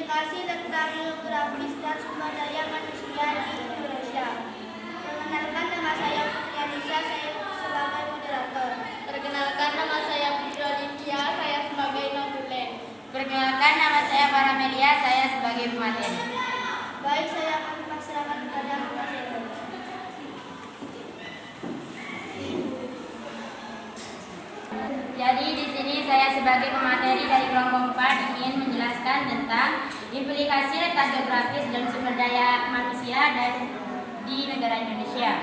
Implikasi tentang geografis dan sumber daya manusia di Indonesia. Perkenalkan, nama saya Putri Anissa, saya sebagai moderator. Perkenalkan, nama saya Putri Olivia, saya sebagai notulen. Perkenalkan, nama saya Paramelia, saya sebagai pemateri. Baik, saya akan mempersilakan kepada pemateri. Jadi di sini saya sebagai pemateri dari kelompok 4 ingin menjelaskan tentang implikasi letak geografis dan sumber daya manusia di negara Indonesia.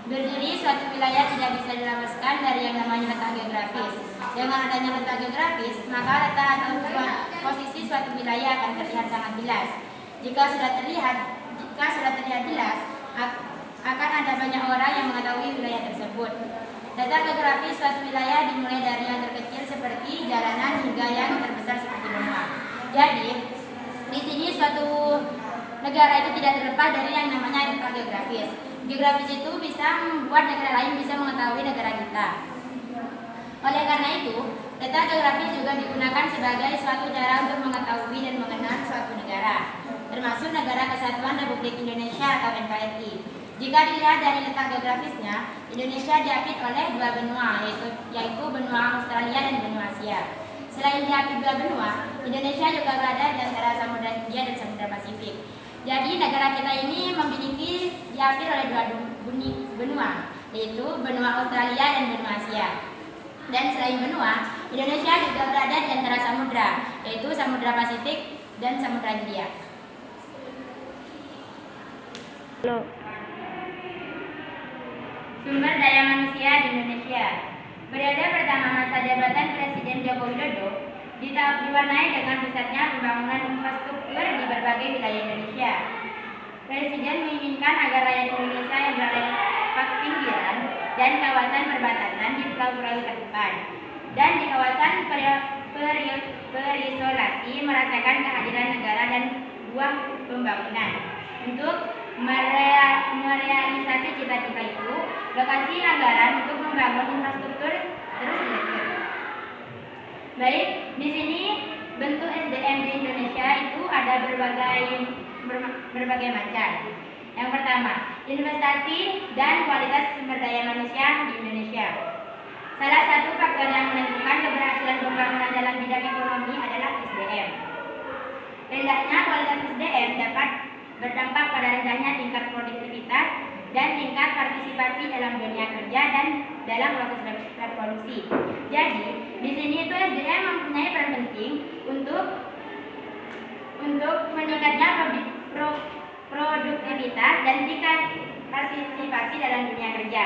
Berdiri suatu wilayah tidak bisa dilepaskan dari yang namanya letak geografis. Dengan adanya letak geografis, maka letak atau posisi suatu wilayah akan terlihat sangat jelas. Jika sudah terlihat jelas, akan ada banyak orang yang mengetahui wilayah tersebut. Letak geografis suatu wilayah dimulai dari yang terkecil seperti jalanan hingga yang terbesar seperti benua. Jadi, di sini suatu negara itu tidak terlepas dari yang namanya letak geografis. Geografis itu bisa membuat negara lain bisa mengetahui negara kita. Oleh karena itu, letak geografis juga digunakan sebagai suatu cara untuk mengetahui dan mengenal suatu negara, termasuk Negara Kesatuan Republik Indonesia atau NKRI. Jika dilihat dari letak geografisnya, Indonesia diapit oleh dua benua, yaitu benua Australia dan benua Asia. Selain diapit dua benua, Indonesia juga berada di antara Samudra Hindia dan Samudra Pasifik. Jadi negara kita ini memiliki diapit oleh dua benua, yaitu benua Australia dan benua Asia. Dan selain benua, Indonesia juga berada di antara samudra, yaitu Samudra Pasifik dan Samudra Hindia. Sumber daya manusia di Indonesia. Periode pertama masa jabatan Presiden Joko Widodo diwarnai dengan pusatnya pembangunan infrastruktur di berbagai wilayah Indonesia. Presiden menginginkan agar rakyat Indonesia yang berada di pinggiran dan kawasan perbatasan di pulau-pulau terdepan dan di kawasan terisolasi merasakan kehadiran negara dan buah pembangunan. Untuk merealisasi cita-cita itu, lokasi anggaran untuk membangun infrastruktur terus diatur. Baik, di sini bentuk SDM di Indonesia itu ada berbagai macam. Yang pertama, investasi dan kualitas sumber daya manusia di Indonesia. Salah satu faktor yang menentukan keberhasilan pembangunan dalam bidang ekonomi adalah SDM. Rendahnya kualitas SDM dapat berdampak pada rendahnya tingkat produktivitas dan tingkat partisipasi dalam dunia kerja dan dalam proses reproduksi. Jadi, di sini itu SDM mempunyai peran penting untuk meningkatnya produktivitas dan tingkat partisipasi dalam dunia kerja.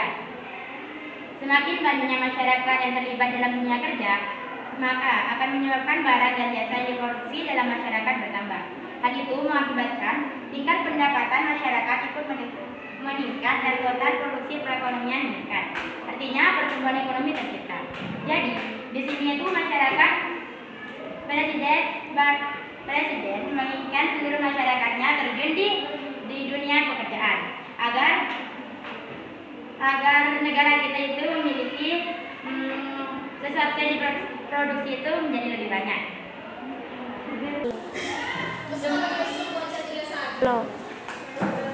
Semakin banyaknya masyarakat yang terlibat dalam dunia kerja, maka akan menyebabkan barang dan jasa yang diproduksi dalam masyarakat bertambah. Hal itu mengakibatkan tingkat pendapatan masyarakat ikut meningkat dan total produksi perekonomian meningkat. Artinya pertumbuhan ekonomi tercipta. Jadi di sini itu masyarakat presiden menginginkan seluruh masyarakatnya terjun di dunia pekerjaan agar negara kita itu memiliki sesuatu yang diproduksi itu menjadi lebih banyak.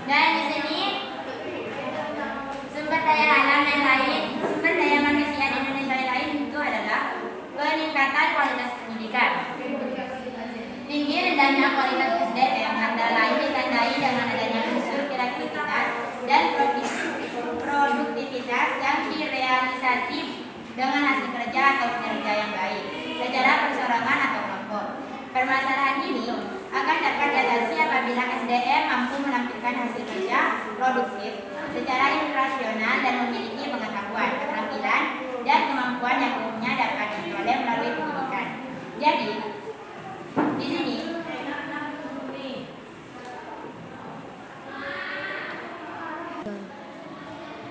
Dan di sini sumber daya alam yang lain, sumber daya manusia di Indonesia yang lain itu adalah peningkatan kualitas pendidikan. Tinggi rendahnya kualitas SDM antara lain ditandai dengan adanya unsur kreativitas dan produktivitas yang direalisasi dengan hasil kerja atau kinerja yang baik secara perseorangan atau kelompok. Permasalahan ini akan dapat diatasi apabila SDM mampu menampilkan hasil kerja produktif secara rasional dan memiliki pengetahuan, keterampilan, dan kemampuan yang umumnya dapat diperoleh melalui pendidikan. Jadi, di sini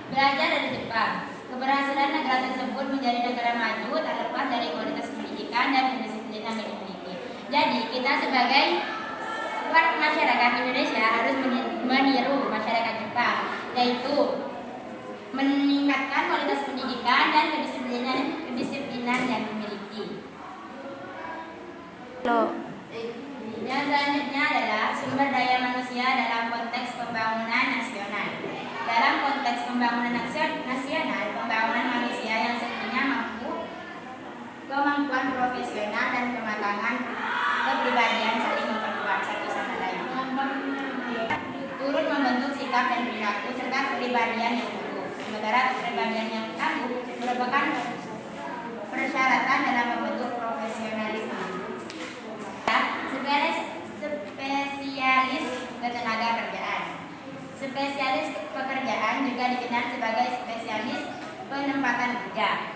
belajar dari Jepang. Keberhasilan negara tersebut menjadi negara maju tak lepas dari kualitas pendidikan dan disiplin yang dimiliki. Jadi, kita sebagai masyarakat Indonesia harus meniru masyarakat Jepang, yaitu meningkatkan kualitas pendidikan dan kedisiplinan yang dimiliki. Yang Yang selanjutnya adalah sumber daya manusia dalam konteks pembangunan nasional. Dalam konteks pembangunan nasional, pembangunan manusia yang sepenuhnya mampu, kemampuan profesional dan kematangan kepribadian saling memperkuat satu sama lain. Turut membentuk sikap dan perilaku serta kepribadian yang tangguh. Sementara kepribadian yang tangguh merupakan persyaratan dalam membentuk profesionalisme. Spesialis ketenaga kerjaan. Spesialis pekerjaan juga dikenal sebagai spesialis penempatan kerja.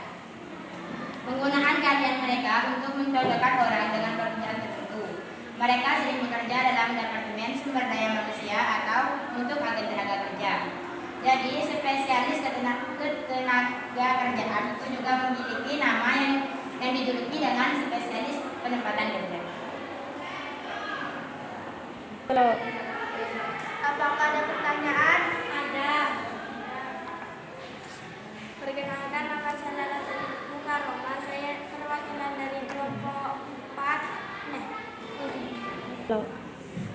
Penggunaan keahlian mereka untuk mencocokkan orang dengan pekerjaan tertentu. Mereka sering bekerja dalam departemen sumber daya manusia atau untuk agen tenaga kerja. Jadi spesialis ketenaga kerjaan itu juga memiliki nama yang dijuluki dengan spesialis penempatan kerja. Apakah ada pertanyaan? Ada. Perkenalkan, nama saya Lala Mukaroma. Saya perwakilan dari kelompok 4.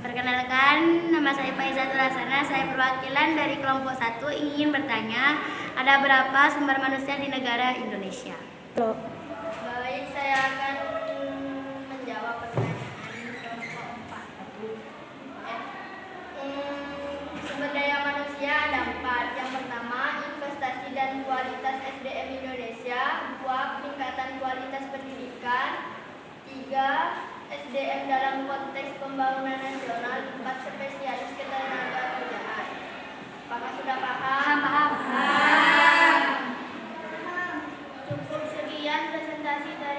Perkenalkan, nama saya Faizatul Hasanah. Saya perwakilan dari kelompok 1. Ingin bertanya, ada berapa sumber manusia di negara Indonesia? Baik, saya akan menjawab pertanyaan kelompok 4. Sumber daya manusia ada 4. Yang pertama, investasi dan kualitas SDM Indonesia. 2, peningkatan kualitas pendidikan. 3, SDM dalam konteks pembangunan nasional. 4, spesialis ketenaga kerjaan. Apakah sudah paham? Cukup sekian presentasi dari